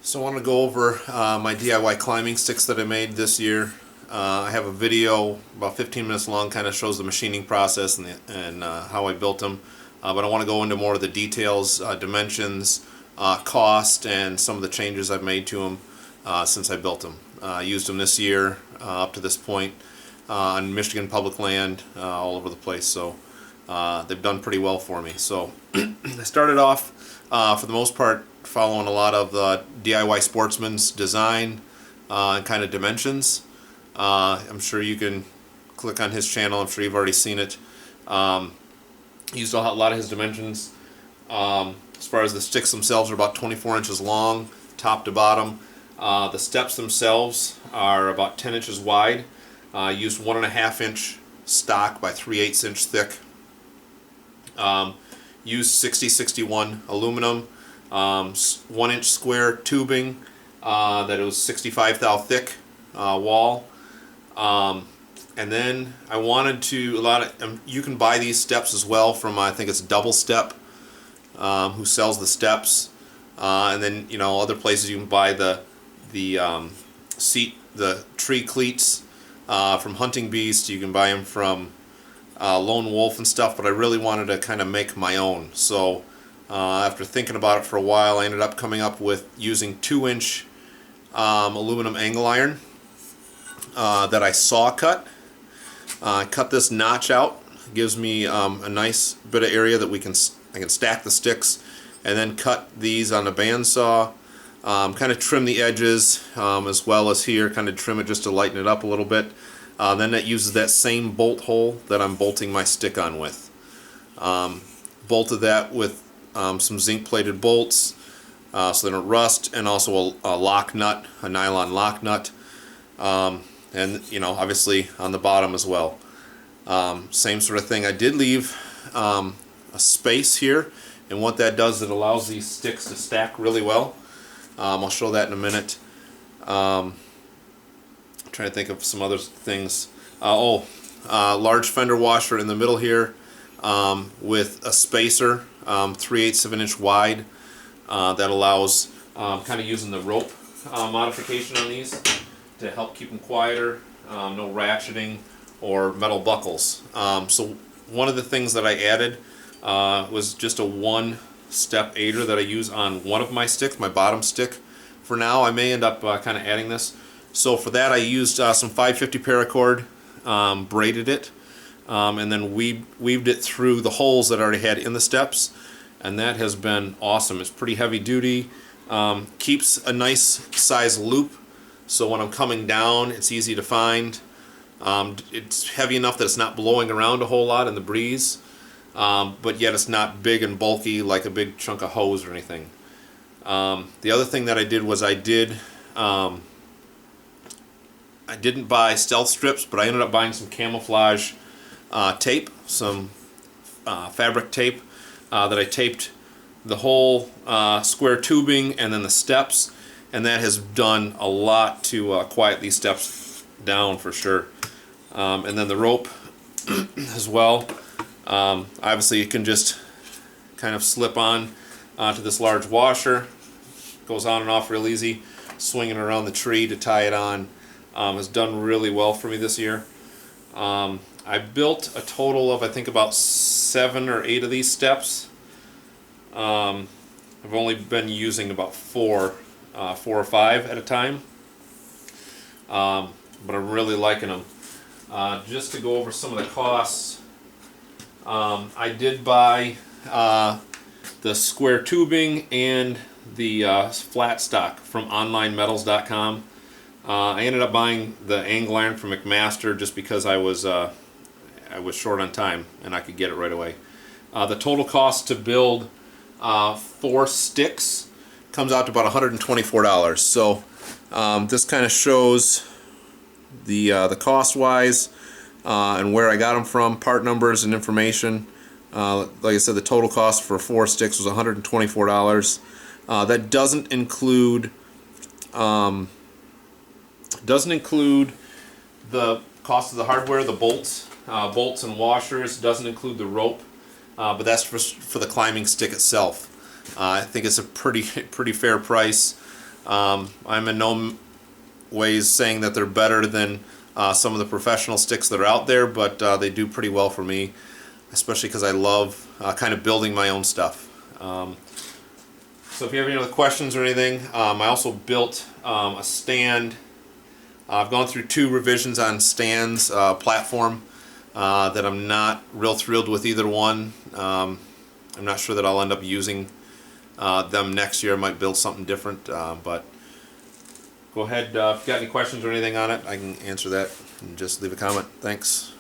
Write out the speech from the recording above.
So I want to go over my DIY climbing sticks that I made this year. I have a video about 15 minutes long, kind of shows the machining process and how I built them. But I want to go into more of the details, dimensions, cost, and some of the changes I've made to them since I built them. I used them this year up to this point on Michigan public land all over the place. So they've done pretty well for me. So I started off for the most part following a lot of the DIY Sportsman's design and kind of dimensions. I'm sure you can click on his channel. I'm sure you've already seen it. Used a lot of his dimensions. As far as the sticks themselves are about 24 inches long, top to bottom. The steps themselves are about 10 inches wide. Used 1.5 inch stock by 3/8 inch thick. Used 6061 aluminum, 1 inch square tubing that was 65 thou thick wall. And then I wanted to, you can buy these steps as well from, I think it's Double Step, who sells the steps. And then, you know, other places you can buy the tree cleats from Hunting Beast. You can buy them from Lone Wolf and stuff, but I really wanted to kind of make my own. So after thinking about it for a while, I ended up coming up with using 2-inch aluminum angle iron that I saw cut. Cut this notch out. Gives me a nice bit of area that I can stack the sticks, and then cut these on a bandsaw. Kind of trim the edges as well as here, kind of trim it just to lighten it up a little bit. Then that uses that same bolt hole that I'm bolting my stick on with. Bolted that with some zinc plated bolts so they don't rust, and also a lock nut, a nylon lock nut, and you know, obviously on the bottom as well. Same sort of thing. I did leave a space here, and what that does, it allows these sticks to stack really well. I'll show that in a minute. Trying to think of some other things. Large fender washer in the middle here with a spacer, 3/8 of an inch wide. That allows kind of using the rope modification on these to help keep them quieter. No ratcheting or metal buckles. So one of the things that I added was just a 1-step aider that I use on one of my sticks, my bottom stick. For now, I may end up kind of adding this. So for that, I used some 550 paracord, braided it, and then weaved it through the holes that I already had in the steps, and that has been awesome. It's pretty heavy duty, keeps a nice size loop, so when I'm coming down, it's easy to find. It's heavy enough that it's not blowing around a whole lot in the breeze, but yet it's not big and bulky like a big chunk of hose or anything. The other thing that I did was I didn't buy stealth strips, but I ended up buying some camouflage tape, some fabric tape that I taped the whole square tubing and then the steps, and that has done a lot to quiet these steps down for sure. And then the rope as well. Obviously you can just kind of slip on to this large washer. Goes on and off real easy. Swinging around the tree to tie it on has done really well for me this year. I built a total of, I think, about 7 or 8 of these steps. I've only been using about 4 or 5 at a time, but I'm really liking them. Just to go over some of the costs, I did buy the square tubing and the flat stock from onlinemetals.com. I ended up buying the angle iron from McMaster just because I was short on time and I could get it right away. The total cost to build 4 sticks comes out to about $124. So this kind of shows the cost wise and where I got them from, part numbers and information. Like I said, the total cost for 4 sticks was $124. That doesn't include the cost of the hardware, the bolts and washers. Doesn't include the rope, but that's for the climbing stick itself. I think it's a pretty fair price. I'm in no ways saying that they're better than some of the professional sticks that are out there, but they do pretty well for me, especially because I love kind of building my own stuff. So if you have any other questions or anything, I also built a stand. I've gone through 2 revisions on stands, platform, that I'm not real thrilled with either one. I'm not sure that I'll end up using them next year. I might build something different, but go ahead, if you got any questions or anything on it, I can answer that, and just leave a comment. Thanks.